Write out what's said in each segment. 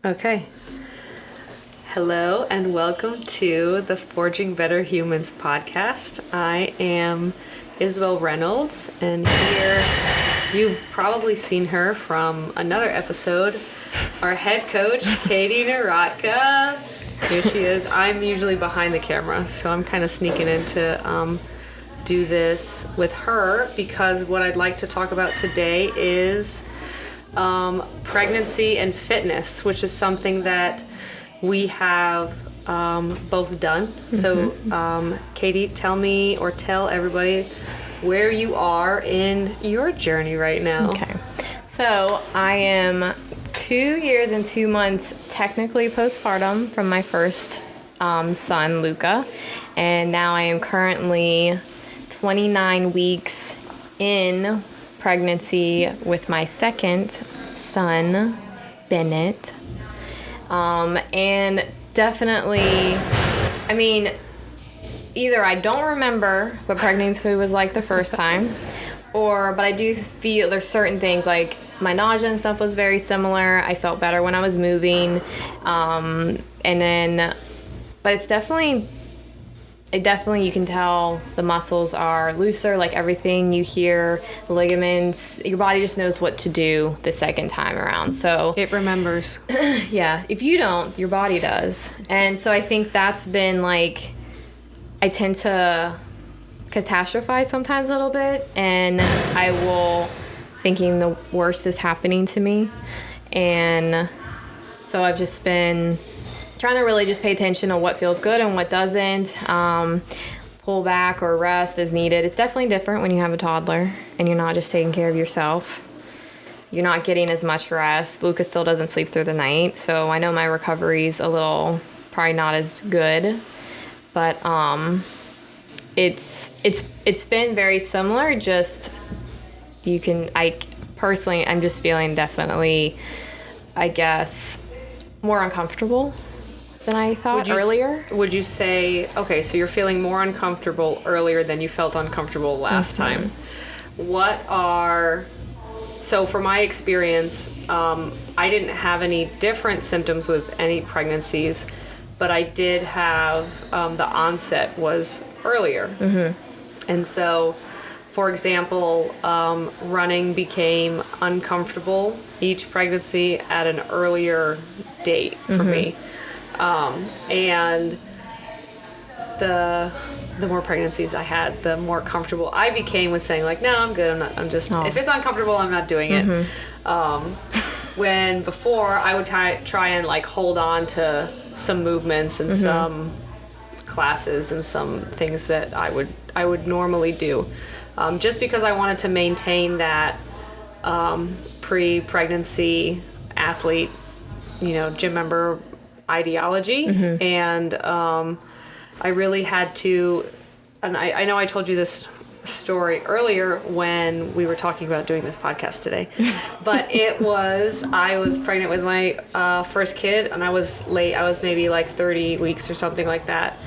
Okay. Hello and welcome to the Forging Better Humans podcast. I am Isabelle Reynolds, and here you've probably seen her from another episode, our head coach, Kaitie Narodka. Here she is. I'm usually behind the camera, so I'm kind of sneaking in to do this with her because what I'd like to talk about today is pregnancy and fitness, which is something that we have both done. Mm-hmm. So, Kaitie, tell everybody where you are in your journey right now. Okay. So, I am 2 years and 2 months technically postpartum from my first son, Luca. And now I am currently 29 weeks in pregnancy with my second son, Bennett. And definitely, either I don't remember what pregnancy was like the first time, but I do feel there's certain things like my nausea and stuff was very similar. I felt better when I was moving. But it's definitely, you can tell the muscles are looser, like everything you hear, the ligaments, your body just knows what to do the second time around. So it remembers. Yeah. If you don't, your body does. And so I think that's been like, I tend to catastrophize sometimes a little bit, and I will thinking the worst is happening to me. And so I've just been trying to really just pay attention on what feels good and what doesn't, pull back or rest as needed. It's definitely different when you have a toddler and you're not just taking care of yourself. You're not getting as much rest. Lucas still doesn't sleep through the night, so I know my recovery's a little probably not as good, but it's been very similar. Just I'm just feeling definitely, I guess, more uncomfortable than I thought earlier. Would you say, okay, so you're feeling more uncomfortable earlier than you felt uncomfortable last time. So for my experience, I didn't have any different symptoms with any pregnancies, but I did have, the onset was earlier. Mm-hmm. And so, for example, running became uncomfortable each pregnancy at an earlier date for me. And the more pregnancies I had, the more comfortable I became with saying like, no, I'm good. If it's uncomfortable, I'm not doing it. When before I would try and like hold on to some movements and some classes and some things that I would normally do, just because I wanted to maintain that pre-pregnancy athlete, gym member ideology. And I really had to, and I know I told you this story earlier when we were talking about doing this podcast today, but I was pregnant with my first kid, and I was late. I was maybe like 30 weeks or something like that,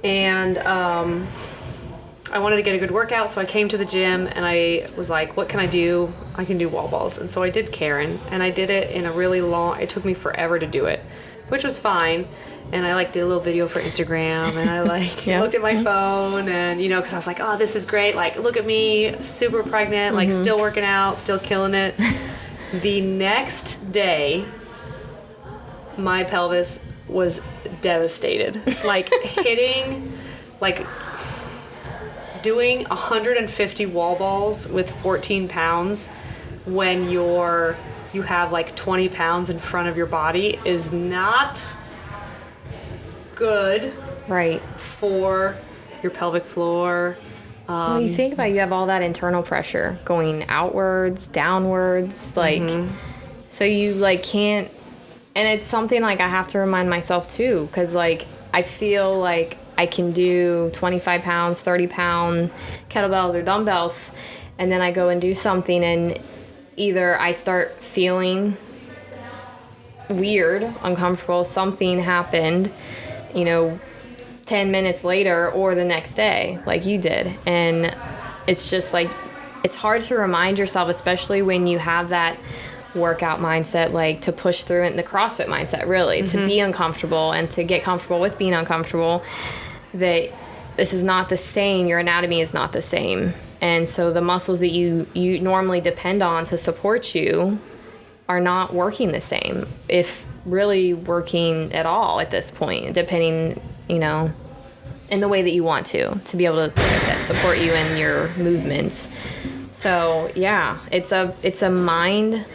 and I wanted to get a good workout, so I came to the gym and I was like, what can I do? I can do wall balls. And so I did Karen, and I did it in it took me forever to do it, which was fine. And I did a little video for Instagram, and I looked at my phone, and because I was like, oh, this is great, look at me, super pregnant, still working out, still killing it. The next day, my pelvis was devastated. Doing 150 wall balls with 14 pounds when you have 20 pounds in front of your body is not good, right, for your pelvic floor. Well, you think about you have all that internal pressure going outwards, downwards, so you can't, and it's something I have to remind myself too, because I feel like I can do 25 pounds, 30 pound kettlebells or dumbbells, and then I go and do something and either I start feeling weird, uncomfortable, something happened, 10 minutes later or the next day like you did. And it's just it's hard to remind yourself, especially when you have that workout mindset, like to push through it, and the CrossFit mindset, really, to be uncomfortable and to get comfortable with being uncomfortable, that this is not the same. Your anatomy is not the same. And so the muscles that you normally depend on to support you are not working the same, if really working at all at this point, depending, you know, in the way that you want to be able to, like I said, support you in your movements. So yeah, it's a mind.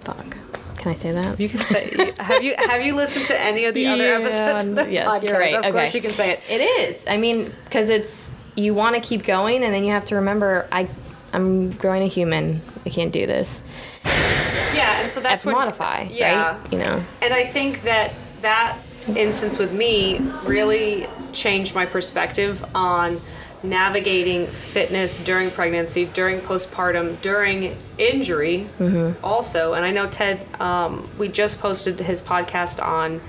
Fuck. Can I say that? You can say. Have you listened to any of the other episodes of the yes, podcast? You're right. Of course you can say it. It is. I mean, because you want to keep going, and then you have to remember, I'm growing a human. I can't do this. Yeah, and so that's when modify, right? You know. And I think that instance with me really changed my perspective on navigating fitness during pregnancy, during postpartum, during injury also. And I know Ted, we just posted his podcast on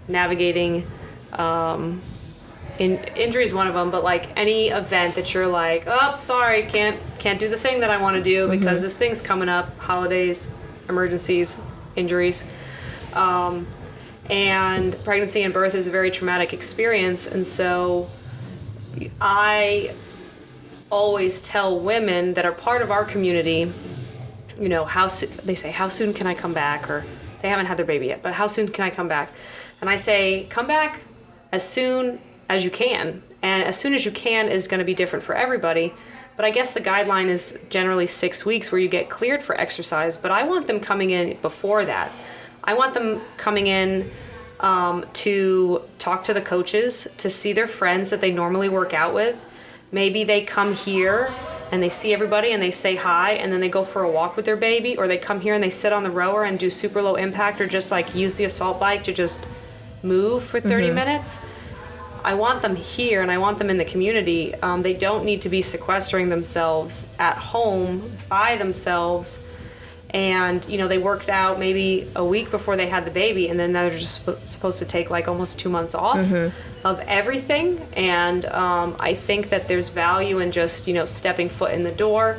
navigating injury is one of them, but like any event that you're like, oh, sorry, can't do the thing that I want to do because this thing's coming up, holidays, emergencies, injuries. And pregnancy and birth is a very traumatic experience, and so I always tell women that are part of our community, you know, they say, how soon can I come back? Or they haven't had their baby yet, but how soon can I come back? And I say, come back as soon as you can. And as soon as you can is going to be different for everybody. But I guess the guideline is generally 6 weeks where you get cleared for exercise. But I want them coming in before that. I want them coming in to talk to the coaches, to see their friends that they normally work out with. Maybe they come here and they see everybody and they say hi, and then they go for a walk with their baby, or they come here and they sit on the rower and do super low impact, or just like use the assault bike to just move for 30 minutes. I want them here, and I want them in the community. They don't need to be sequestering themselves at home by themselves. And, you know, they worked out maybe a week before they had the baby, and then they're just supposed to take like almost 2 months off of everything. And I think that there's value in just, you know, stepping foot in the door.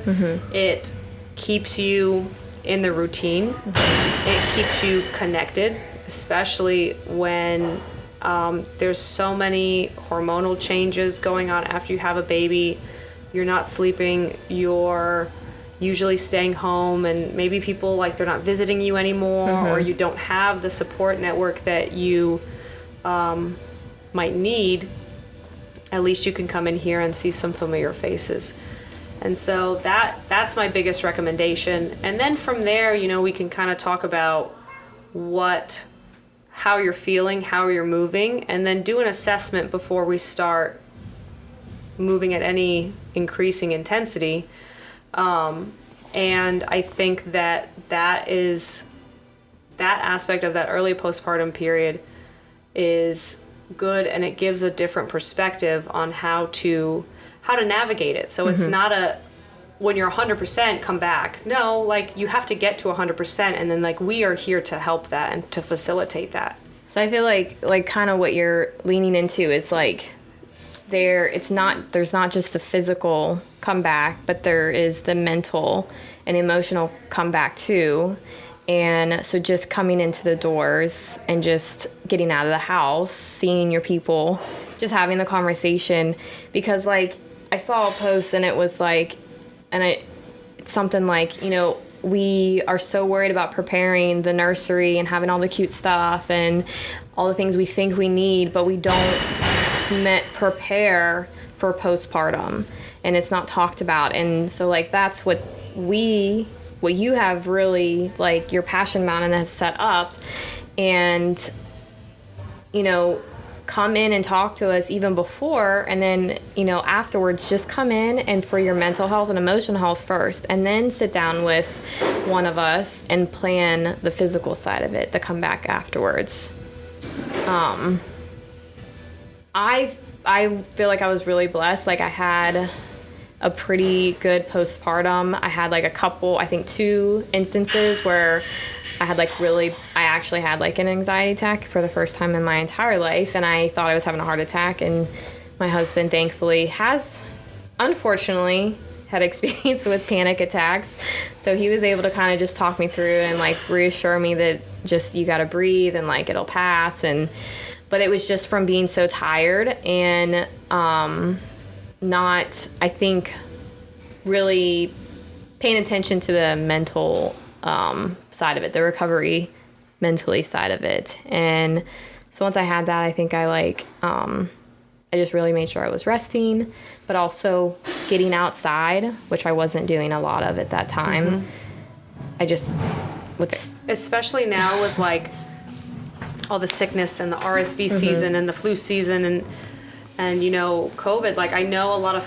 It keeps you in the routine. It keeps you connected, especially when there's so many hormonal changes going on after you have a baby. You're not sleeping, you're usually staying home, and maybe people, like, they're not visiting you anymore, or you don't have the support network that you might need. At least you can come in here and see some familiar faces. And so that's my biggest recommendation. And then from there, you know, we can kind of talk about how you're feeling, how you're moving, and then do an assessment before we start moving at any increasing intensity. And I think that aspect of that early postpartum period is good, and it gives a different perspective on how to navigate it. So it's not when you're 100% come back. No, like, you have to get to 100%, and then, like, we are here to help that and to facilitate that. So I feel like kind of what you're leaning into is like there's not just the physical comeback, but there is the mental and emotional comeback too. And so just coming into the doors and just getting out of the house, seeing your people, just having the conversation. Because, like, I saw a post and it was like, it's something like, you know, we are so worried about preparing the nursery and having all the cute stuff and all the things we think we need, but we don't prepare for postpartum, and it's not talked about. And so, like, that's what you have really, like, your passion mountain have set up. And, you know, come in and talk to us even before, and then, you know, afterwards, just come in and for your mental health and emotional health first, and then sit down with one of us and plan the physical side of it, the comeback afterwards. I feel like I was really blessed. Like, I had a pretty good postpartum. I had like a couple, I think 2 instances where I actually had like an anxiety attack for the first time in my entire life, and I thought I was having a heart attack. And my husband, thankfully, unfortunately had experience with panic attacks. So he was able to kind of just talk me through it and like reassure me that just you got to breathe and like it'll pass. But it was just from being so tired and not, I think, really paying attention to the mental side of it, the recovery mentally side of it. And so once I had that, I think I just really made sure I was resting, but also getting outside, which I wasn't doing a lot of at that time. Mm-hmm. I just, especially now with like all the sickness and the RSV mm-hmm. season and the flu season and you know, COVID, like I know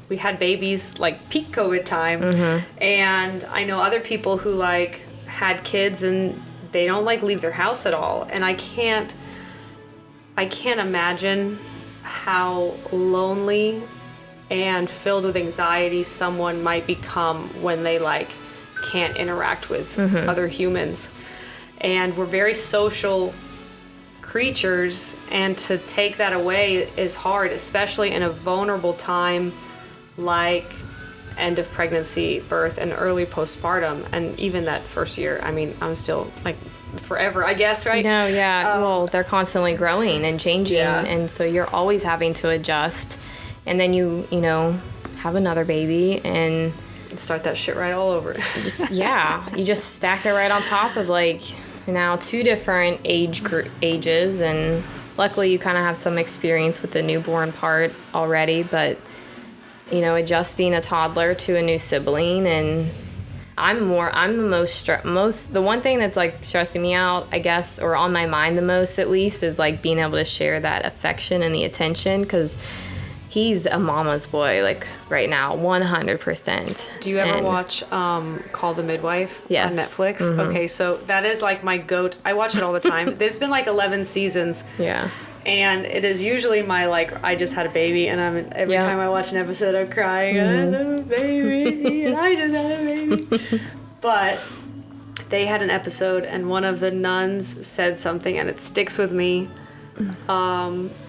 we had babies like peak COVID time, mm-hmm. and I know other people who like had kids and they don't like leave their house at all. And I can't imagine how lonely and filled with anxiety someone might become when they like can't interact with mm-hmm. other humans. And we're very social creatures, and to take that away is hard, especially in a vulnerable time like end of pregnancy, birth, and early postpartum. And even that first year, I mean, I'm still like forever, I guess, right? No, yeah. Well, they're constantly growing and changing, yeah. and so you're always having to adjust. And then you have another baby and start that shit right all over. You just stack it right on top of like now 2 different ages, and luckily you kind of have some experience with the newborn part already, but adjusting a toddler to a new sibling. And the one thing that's like stressing me out, I guess, or on my mind the most at least, is like being able to share that affection and the attention, because he's a mama's boy, like right now, 100%. Do you ever watch Call the Midwife yes. on Netflix? Mm-hmm. Okay, so that is like my goat. I watch it all the time. There's been like 11 seasons. Yeah. And it is usually my like, I just had a baby, and every time I watch an episode I'm crying, mm-hmm. I have a baby, and I just had a baby. But they had an episode, and one of the nuns said something, and it sticks with me.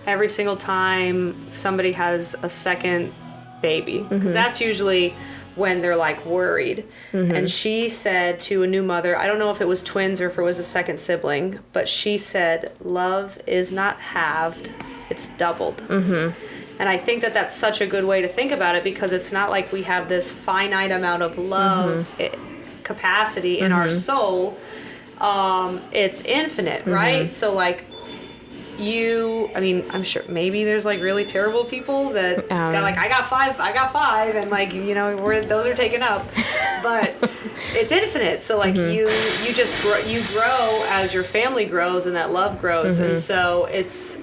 Every single time somebody has a second baby, because mm-hmm. that's usually when they're like worried. Mm-hmm. And she said to a new mother, I don't know if it was twins or if it was a second sibling, but she said, love is not halved, it's doubled. Mm-hmm. And I think that that's such a good way to think about it, because it's not like we have this finite amount of love mm-hmm. capacity in mm-hmm. our soul. It's infinite, mm-hmm. right? So like, I'm sure maybe there's like really terrible people that got like, I got five, and like, those are taken up, but it's infinite. So like mm-hmm. you just grow as your family grows and that love grows. Mm-hmm. And so it's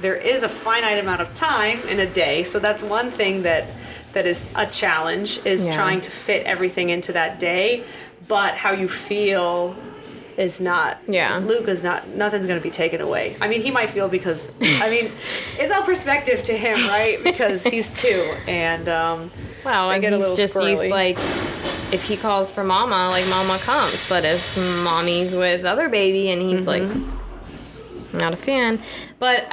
there is a finite amount of time in a day. So that's one thing that is a challenge, is trying to fit everything into that day, but how you feel is not. Yeah. Luke is not. Nothing's going to be taken away. I mean, he might feel, because it's all perspective to him, right? Because he's 2, and and he's just squirrely. Used, like, if he calls for mama, like mama comes. But if mommy's with other baby and he's mm-hmm. like not a fan, but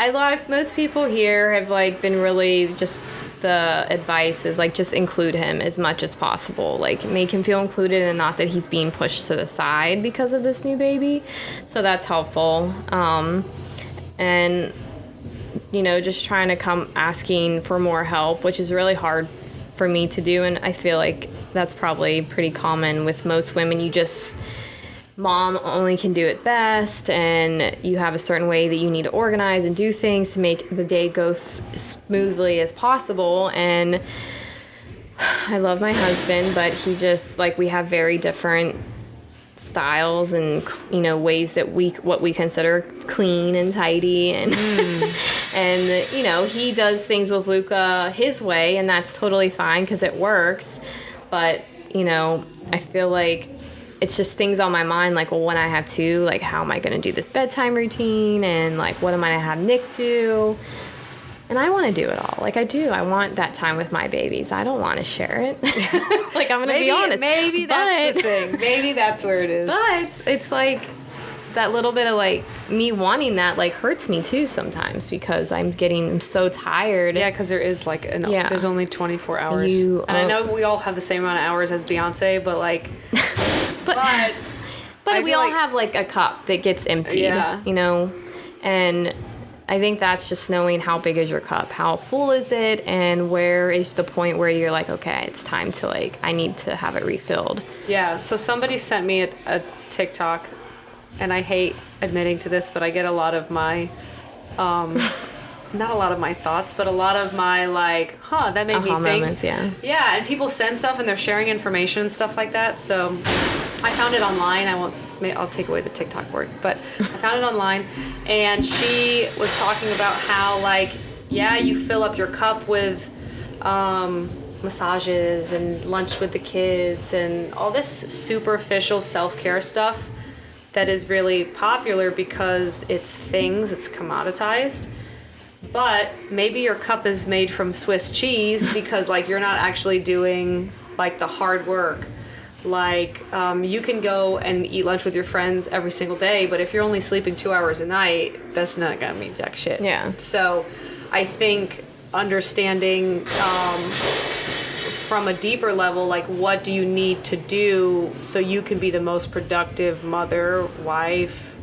most people here have like been really just. The advice is like just include him as much as possible, like make him feel included, and not that he's being pushed to the side because of this new baby. So that's helpful. And just trying to come asking for more help, which is really hard for me to do, and I feel like that's probably pretty common with most women. Mom only can do it best, and you have a certain way that you need to organize and do things to make the day go smoothly as possible. And I love my husband, but he just, like, we have very different styles and, ways that what we consider clean and tidy. And, and, he does things with Luca his way, and that's totally fine because it works. But, I feel like it's just things on my mind, like, well, when I have 2, like, how am I going to do this bedtime routine? And, like, what am I going to have Nick do? And I want to do it all. Like, I do. I want that time with my babies. I don't want to share it. Like, I'm going to be honest. Maybe that's the thing. Maybe that's where it is. But it's like, that little bit of like me wanting that like hurts me too sometimes because I'm so tired. Yeah, because there is like there's only 24 hours. And I know we all have the same amount of hours as Beyonce, but like, but we all have like a cup that gets emptied, you know, and I think that's just knowing how big is your cup, how full is it, and where is the point where you're like, okay, it's time to like, I need to have it refilled. Yeah, so somebody sent me a TikTok, and I hate admitting to this, but I get a lot of my, not a lot of my thoughts, but a lot of my like, that made me think. Moments, yeah. Yeah, and people send stuff and they're sharing information and stuff like that, so I found it online. I'll take away the TikTok word, but I found it online, and she was talking about how like, you fill up your cup with massages and lunch with the kids and all this superficial self-care stuff that is really popular because it's commoditized. But maybe your cup is made from Swiss cheese because like you're not actually doing like the hard work. Like, you can go and eat lunch with your friends every single day, but if you're only sleeping 2 hours a night, that's not gonna mean jack shit. Yeah. So I think understanding from a deeper level, like what do you need to do so you can be the most productive mother, wife,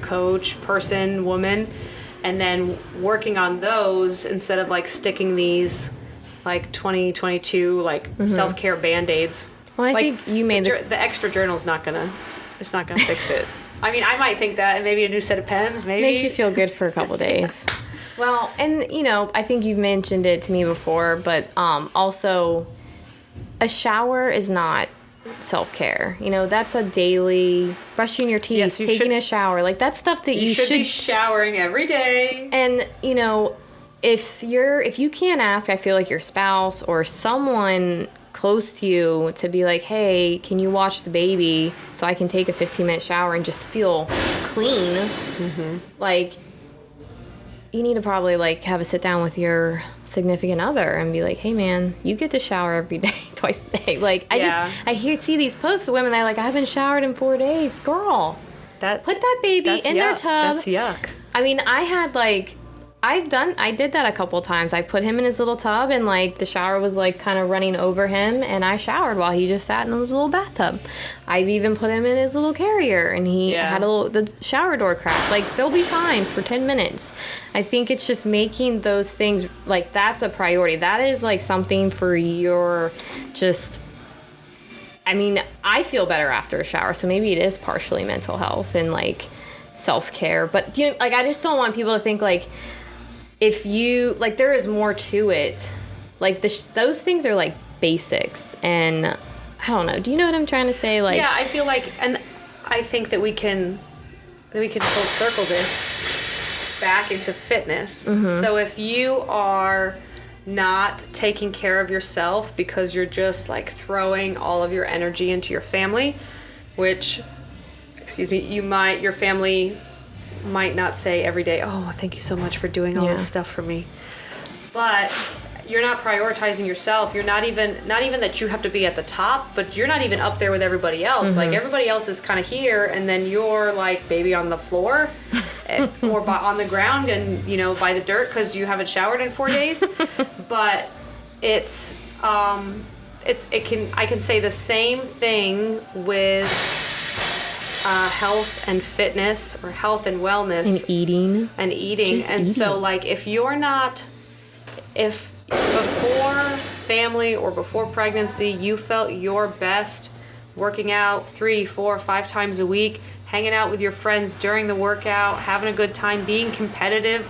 coach, person, woman, and then working on those instead of like sticking these like 2022 like self-care band-aids. Well, I like, think you made the extra journal's not gonna fix it. I mean, I might think that, and maybe a new set of pens, maybe. Makes you feel good for a couple days. Well, and you know, I think you've mentioned it to me before, but also, a shower is not self-care. You know, that's a daily brushing your teeth, taking a shower, like that's stuff that you should be showering every day. And you know, if you can't ask, I feel like your spouse or someone close to you to be like, hey, can you watch the baby so I can take a 15-minute shower and just feel clean? Like, you need to probably like have a sit down with your significant other and be like, hey man, you get to shower every day, twice a day. Like, I see these posts of women that are like, I haven't showered in 4 days. Girl, put that baby in their tub. That's yuck. I mean, I did that a couple times. I put him in his little tub and like the shower was like kind of running over him and I showered while he just sat in his little bathtub. I've even put him in his little carrier and he had the shower door cracked. Like, they'll be fine for 10 minutes. I think it's just making those things, like, that's a priority. That is like something for your I mean, I feel better after a shower, so maybe it is partially mental health and like self-care. But you know, like, I just don't want people to think like, if you like, there is more to it. Like, those things are like basics, and I don't know. Do you know what I'm trying to say? Like, yeah, I feel like, and I think that we can full circle this back into fitness. So if you are not taking care of yourself because you're just like throwing all of your energy into your family, which, your family might not say every day, oh, thank you so much for doing all this stuff for me. But you're not prioritizing yourself. You're not even that you have to be at the top, but you're not even up there with everybody else. Like, everybody else is kind of here, and then you're like baby on the floor or on the ground and, you know, by the dirt because you haven't showered in 4 days. But I can say the same thing with health and fitness, or health and wellness, and eating, and so like, if before family or before pregnancy you felt your best working out 3, 4, 5 times a week, hanging out with your friends during the workout, having a good time, being competitive,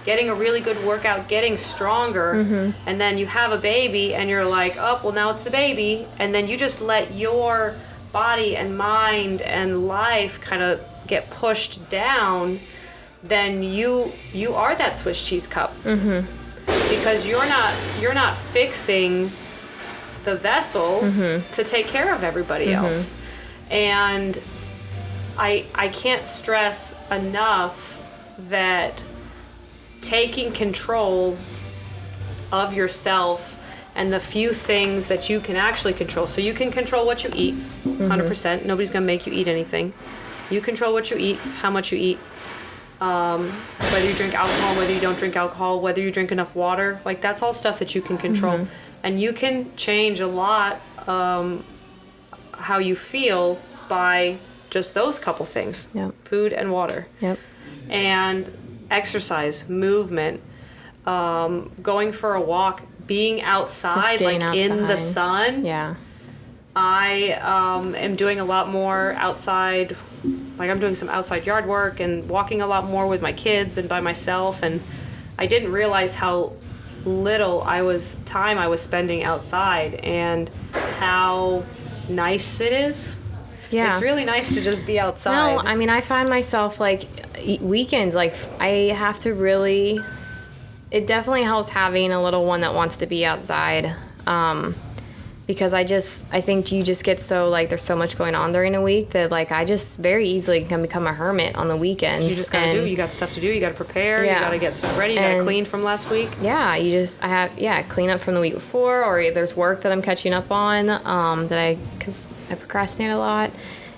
getting a really good workout, getting stronger, and then you have a baby and you're like, oh, well, now it's the baby, and then you just let your body and mind and life kind of get pushed down, then you are that Swiss cheese cup. Because you're not fixing the vessel to take care of everybody else. And I can't stress enough that taking control of yourself and the few things that you can actually control. So you can control what you eat, 100%. Nobody's going to make you eat anything. You control what you eat, how much you eat, whether you drink alcohol, whether you don't drink alcohol, whether you drink enough water. Like, that's all stuff that you can control. And you can change a lot how you feel by just those couple things. Yep. Food and water. Yep. And exercise, movement, going for a walk, being outside, like outside. In the sun. Yeah. I am doing a lot more outside, like I'm doing some outside yard work and walking a lot more with my kids and by myself. And I didn't realize how little time I was spending outside and how nice it is. Yeah. It's really nice to just be outside. No, I mean, I find myself, like, weekends, like, I have to really... It definitely helps having a little one that wants to be outside, because I think you just get so, like, there's so much going on during the week that, like, I just very easily can become a hermit on the weekends. You just gotta you got stuff to do, you gotta prepare, you gotta get stuff ready, you gotta clean from last week. Yeah, clean up from the week before, or there's work that I'm catching up on, because I procrastinate a lot.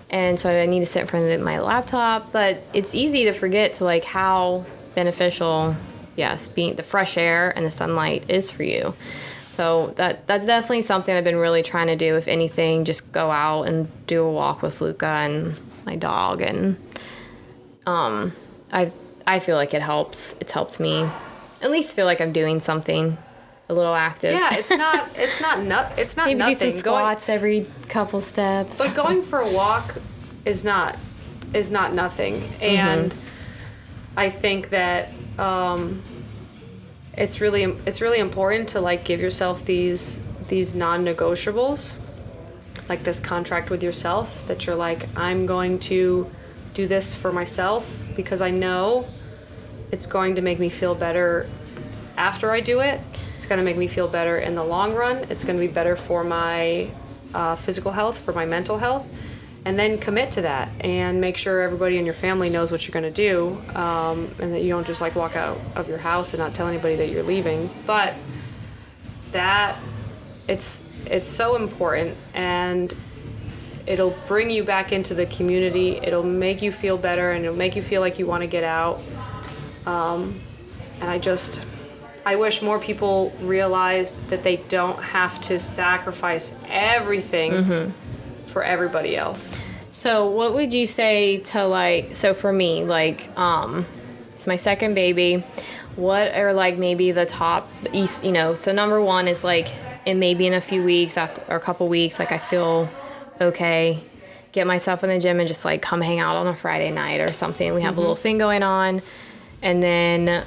And so I need to sit in front of my laptop, but it's easy to forget to, like, how beneficial, being the fresh air and the sunlight is for you. So that's definitely something I've been really trying to do. If anything, just go out and do a walk with Luca and my dog, and I feel like it helps. It's helped me at least feel like I'm doing something a little active. Yeah, it's not Maybe nothing. Do some squats every couple steps. But going for a walk is not nothing. And I think that it's really important to, like, give yourself these non-negotiables, like this contract with yourself that you're like, I'm going to do this for myself because I know it's going to make me feel better after I do it. It's going to make me feel better in the long run. It's going to be better for my physical health, for my mental health. And then commit to that and make sure everybody in your family knows what you're going to do, and that you don't just, like, walk out of your house and not tell anybody that you're leaving. But that it's so important, and it'll bring you back into the community. It'll make you feel better, and it'll make you feel like you want to get out. And I wish more people realized that they don't have to sacrifice everything for everybody else. So what would you say to, like, so for me, like, it's my second baby. What are, like, maybe the top, so number one is, like, maybe in a few weeks or a couple weeks, like, I feel okay, get myself in the gym and just, like, come hang out on a Friday night or something. We have a little thing going on. And then,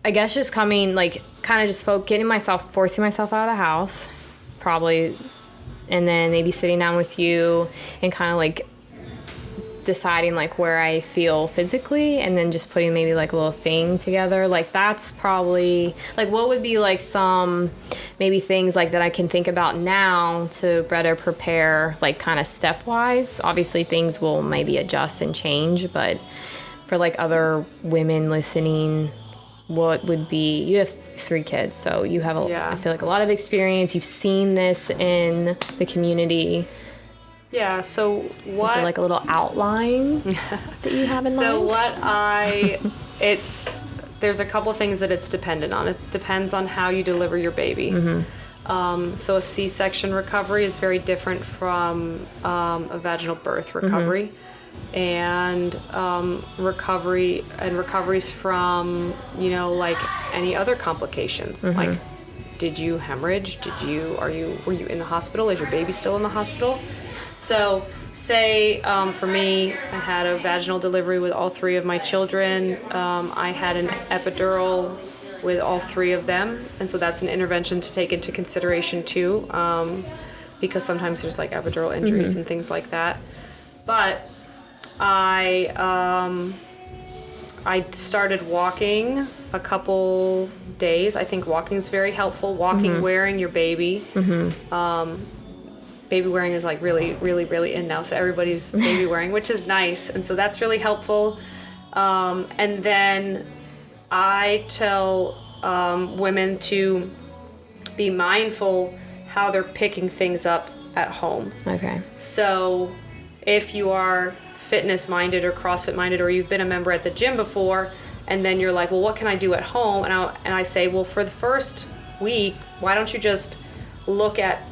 I guess just coming, like, kind of just forcing myself out of the house, probably, and then maybe sitting down with you and kind of, like, deciding, like, where I feel physically, and then just putting maybe, like, a little thing together. Like, that's probably, like, what would be, like, some maybe things, like, that I can think about now to better prepare, like, kind of stepwise. Obviously things will maybe adjust and change, but for, like, other women listening, what would be, you have 3 kids, so you have I feel like a lot of experience. You've seen this in the community. Yeah, so what... Is there, like, a little outline that you have in mind? So there's a couple things that it's dependent on. It depends on how you deliver your baby. So a C-section recovery is very different from a vaginal birth recovery. And recoveries from, like, any other complications. Like, did you hemorrhage? Were you in the hospital? Is your baby still in the hospital? So say, for me, I had a vaginal delivery with all 3 of my children. I had an epidural with all 3 of them. And so that's an intervention to take into consideration too, because sometimes there's, like, epidural injuries and things like that. But I started walking a couple days. I think walking is very helpful. Walking, wearing your baby. Baby wearing is, like, really, really, really in now. So everybody's baby wearing, which is nice. And so that's really helpful. And then I tell women to be mindful how they're picking things up at home. Okay. So if you are fitness minded or CrossFit minded, or you've been a member at the gym before, and then you're like, well, what can I do at home? And I say, well, for the first week, why don't you just look at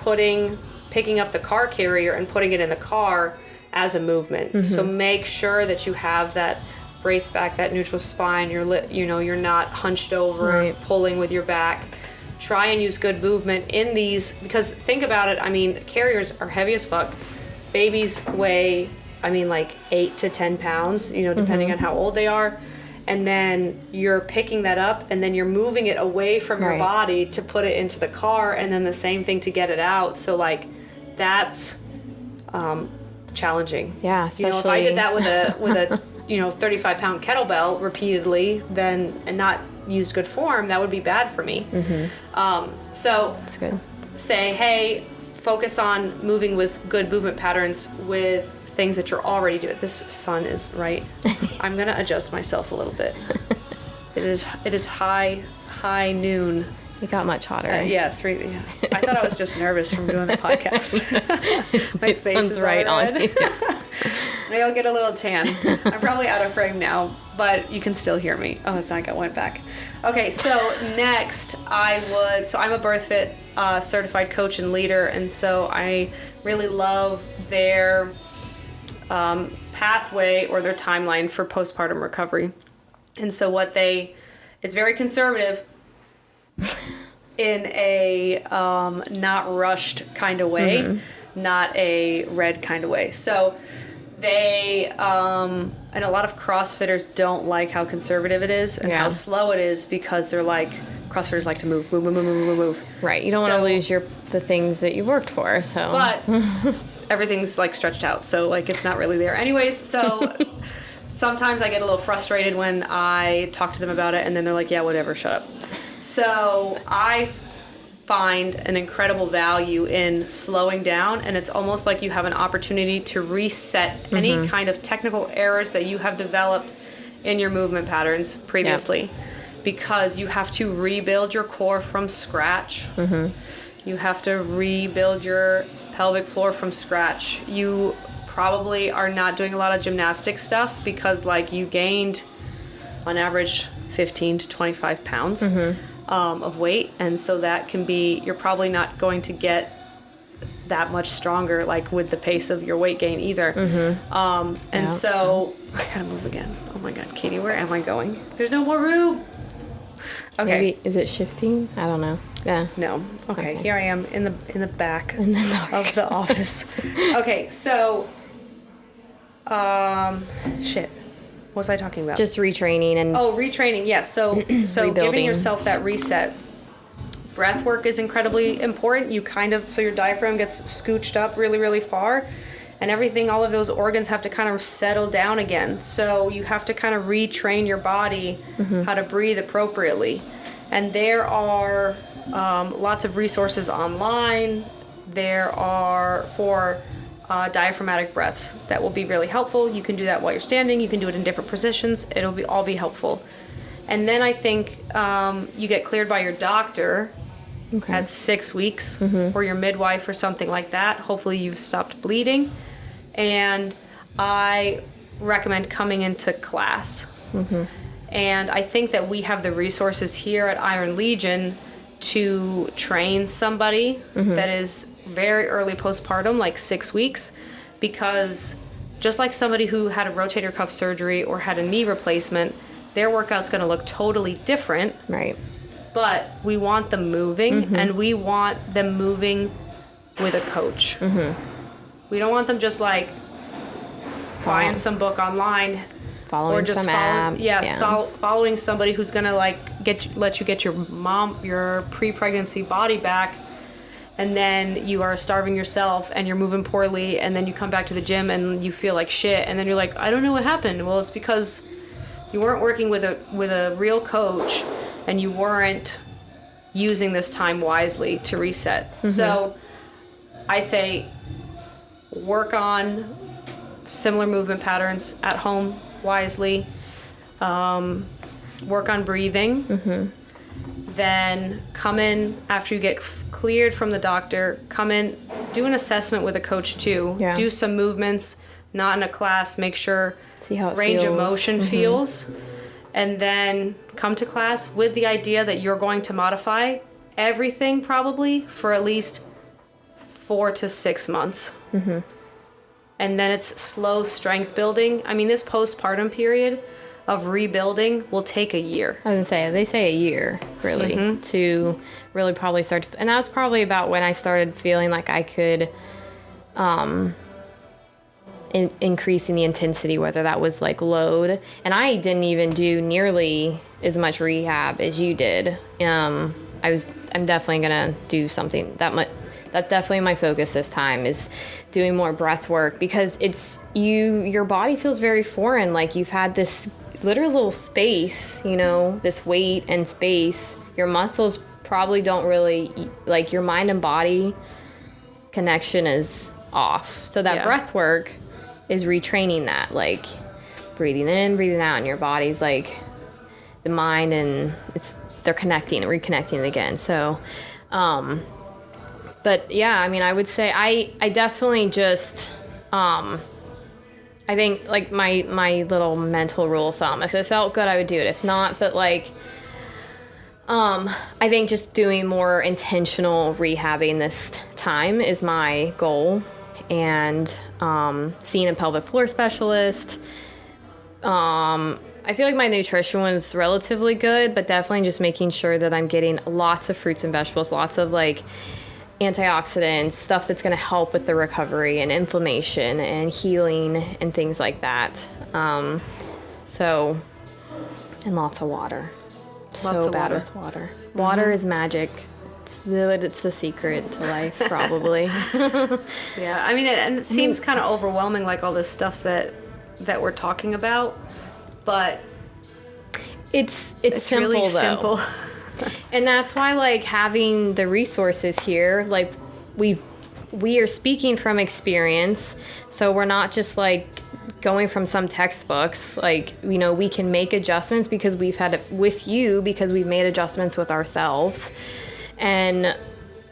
picking up the car carrier and putting it in the car as a movement. So make sure that you have that brace back, that neutral spine. You're not hunched over, pulling with your back. Try and use good movement in these, because think about it. I mean, carriers are heavy as fuck. Babies weigh, like 8 to 10 pounds, depending on how old they are. And then you're picking that up, and then you're moving it away from your body to put it into the car, and then the same thing to get it out. So like, that's challenging. Yeah, especially if I did that with a 35-pound kettlebell repeatedly, and not use good form, that would be bad for me. So that's good. Say, hey, focus on moving with good movement patterns with things that you're already doing. This sun is right. I'm gonna adjust myself a little bit. It is high noon. It got much hotter. Yeah, 3. Yeah. I thought I was just nervous from doing the podcast. My face is right on. Maybe I'll get a little tan. I'm probably out of frame now, but you can still hear me. Oh, it's like I went back. Okay, so next I'm a BirthFit certified coach and leader, and so I really love their pathway or their timeline for postpartum recovery. And so it's very conservative in a not rushed kind of way, not a red kind of way. So they, and a lot of CrossFitters don't like how conservative it is and how slow it is, because they're like, CrossFitters like to move. Right. You don't want to lose the things that you worked for. So, but everything's like stretched out, so like it's not really there. Anyways, so sometimes I get a little frustrated when I talk to them about it, and then they're like, yeah, whatever, shut up. So I find an incredible value in slowing down, and it's almost like you have an opportunity to reset any kind of technical errors that you have developed in your movement patterns previously, because you have to rebuild your core from scratch. You have to rebuild your pelvic floor from scratch. You probably are not doing a lot of gymnastic stuff because like you gained on average 15 to 25 pounds of weight, and so that can be, you're probably not going to get that much stronger like with the pace of your weight gain either. So I gotta move again. Oh my god, Kaitie, where am I going? There's no more room. Okay. Maybe, is it shifting? I don't know. Yeah. No. Okay. Here I am in the back of the office. Okay, so shit. What was I talking about? Just retraining and retraining. Yes. So giving yourself that reset. Breath work is incredibly important. So your diaphragm gets scooched up really, really far, and everything, all of those organs have to kind of settle down again. So you have to kind of retrain your body how to breathe appropriately. And there are lots of resources online. There are for diaphragmatic breaths that will be really helpful. You can do that while you're standing. You can do it in different positions. It'll all be helpful. And then I think you get cleared by your doctor at 6 weeks, or your midwife or something like that. Hopefully you've stopped bleeding. And I recommend coming into class. And I think that we have the resources here at Iron Legion to train somebody that is very early postpartum, like 6 weeks, because just like somebody who had a rotator cuff surgery or had a knee replacement, their workout's going to look totally different. Right. But we want them moving, and we want them moving with a coach. We don't want them just like buying some book online, following some app. Following somebody who's gonna like let you get your pre-pregnancy body back, and then you are starving yourself and you're moving poorly, and then you come back to the gym and you feel like shit, and then you're like, I don't know what happened. Well, it's because you weren't working with a real coach, and you weren't using this time wisely to reset. So I say work on similar movement patterns at home wisely. Work on breathing. then come in after you get cleared from the doctor, come in, do an assessment with a coach too. Yeah. Do some movements, not in a class, make sure See how it range feels. of motion feels. And then come to class with the idea that you're going to modify everything probably for at least 4 to 6 months. And then it's slow strength building. I mean, this postpartum period of rebuilding will take a year. I was gonna say, they say a year, really, to really probably start to, and that's probably about when I started feeling like I could increasing the intensity, whether that was like load. And I didn't even do nearly as much rehab as you did. I'm definitely gonna do something that much. That's definitely my focus this time, is doing more breath work, because it's your body feels very foreign. Like you've had this literal little space, you know, this weight and space. Your muscles probably don't really, like your mind and body connection is off. So that breath work is retraining that, like breathing in, breathing out, and your body's like the mind, and they're connecting and reconnecting again. So, but yeah, I mean, I would say I definitely just, I think like my little mental rule of thumb, if it felt good, I would do it. If not, but like, I think just doing more intentional rehabbing this time is my goal. And seeing a pelvic floor specialist. I feel like my nutrition was relatively good, but definitely just making sure that I'm getting lots of fruits and vegetables, lots of like antioxidants, stuff that's going to help with the recovery and inflammation and healing and things like that. And lots of water. Lots so of bad water. with water. Water is magic. It's the secret to life, probably. Yeah, I mean, it seems kind of overwhelming, like all this stuff that we're talking about, but it's simple, really though. simple. And that's why, like, having the resources here, like, we are speaking from experience, so we're not just like going from some textbooks. Like, you know, we can make adjustments because we've had it with you, because we've made adjustments with ourselves. And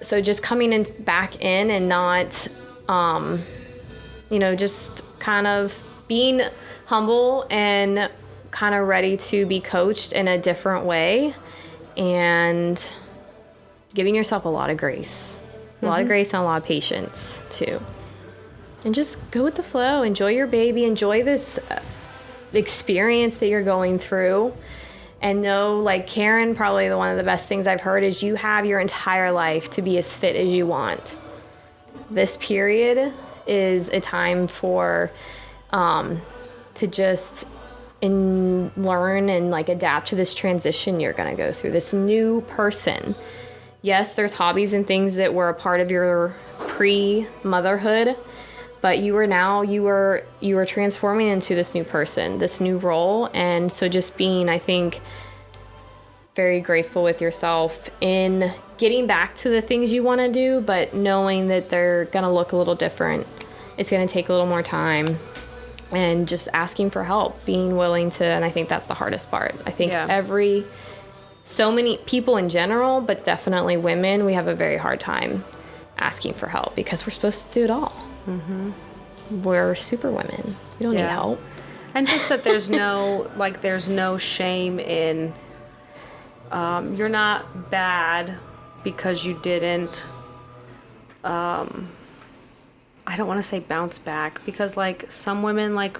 so just coming in back in and not, you know, just kind of being humble and kind of ready to be coached in a different way, and giving yourself a lot of grace, a lot of grace and a lot of patience too. And just go with the flow, enjoy your baby, enjoy this experience that you're going through. And know, like Karen, probably one of the best things I've heard is you have your entire life to be as fit as you want. This period is a time for to just learn and like adapt to this transition you're going to go through, this new person. Yes, there's hobbies and things that were a part of your pre-motherhood, but you were transforming into this new person, this new role. And so just being, I think, very graceful with yourself in getting back to the things you want to do, but knowing that they're going to look a little different. It's going to take a little more time, and just asking for help, being willing to, and I think that's the hardest part. I think so many people in general, but definitely women, we have a very hard time asking for help because we're supposed to do it all. We're super women. We don't need help. And just that there's no shame in, you're not bad because you didn't, I don't want to say bounce back, because like some women, like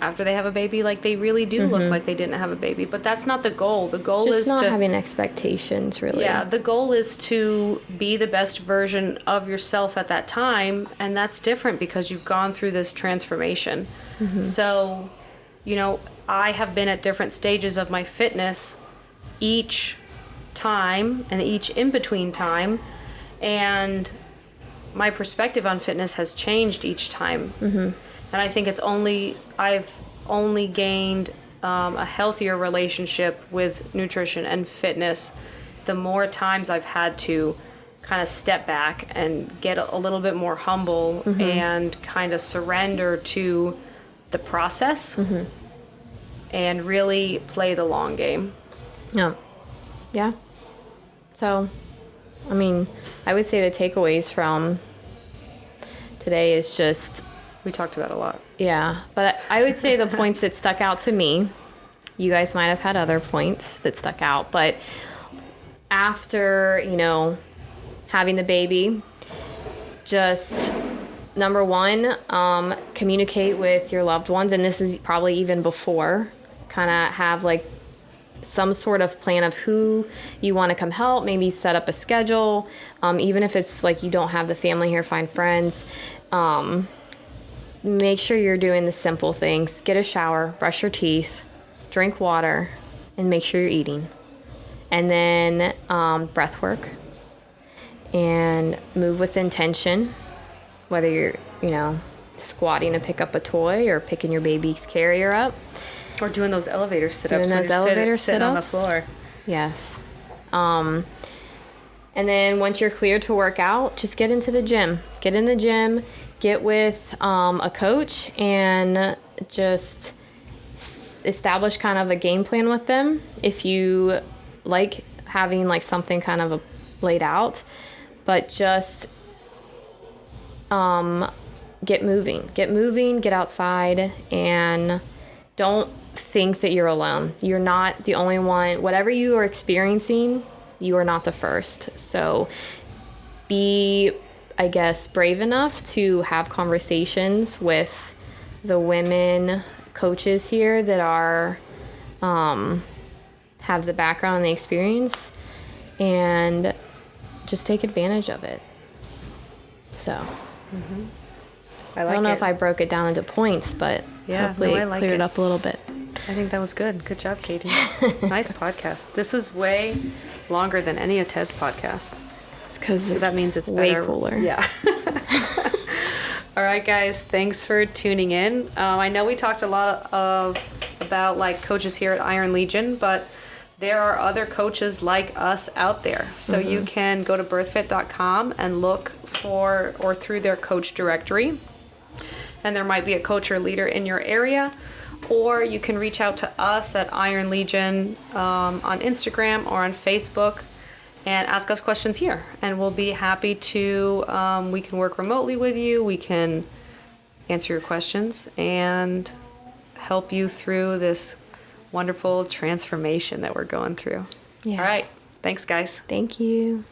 after they have a baby, like they really do look like they didn't have a baby, but that's not the goal. The goal just is not having expectations, really. Yeah, the goal is to be the best version of yourself at that time, and that's different because you've gone through this transformation. So, you know, I have been at different stages of my fitness each time and each in-between time, and my perspective on fitness has changed each time. And I think I've only gained a healthier relationship with nutrition and fitness the more times I've had to kind of step back and get a little bit more humble and kind of surrender to the process and really play the long game. Yeah. So, I mean, I would say the takeaways from today is just... We talked about a lot. Yeah, but I would say the points that stuck out to me, you guys might have had other points that stuck out, but after, you know, having the baby, just number one, communicate with your loved ones, and this is probably even before, kind of have like some sort of plan of who you want to come help, maybe set up a schedule, even if it's like you don't have the family here, find friends. Make sure you're doing the simple things. Get a shower, brush your teeth, drink water, and make sure you're eating. And then breath work, and move with intention, whether you're, you know, squatting to pick up a toy or picking your baby's carrier up. Or doing those elevator sit-ups. Doing those elevator sitting on the sit-ups. floor. Yes. And then once you're cleared to work out, just get into the gym. Get in the gym, get with a coach, and just establish kind of a game plan with them. If you like having like something kind of laid out, but just get moving, get outside, and don't think that you're alone. You're not the only one. Whatever you are experiencing, you are not the first. So be, I guess, brave enough to have conversations with the women coaches here that are have the background and the experience, and just take advantage of it. So I don't know if I broke it down into points, but hopefully it cleared up a little bit. I think that was good. Good job, Kaitie. Nice podcast. This is way longer than any of Ted's podcasts. So that means it's way better. Cooler. Yeah. All right, guys. Thanks for tuning in. I know we talked a lot about like coaches here at Iron Legion, but there are other coaches like us out there. So you can go to birthfit.com and look for or through their coach directory, and there might be a coach or leader in your area. Or you can reach out to us at Iron Legion on Instagram or on Facebook and ask us questions here. And we'll be happy to, we can work remotely with you. We can answer your questions and help you through this wonderful transformation that we're going through. Yeah. All right. Thanks, guys. Thank you.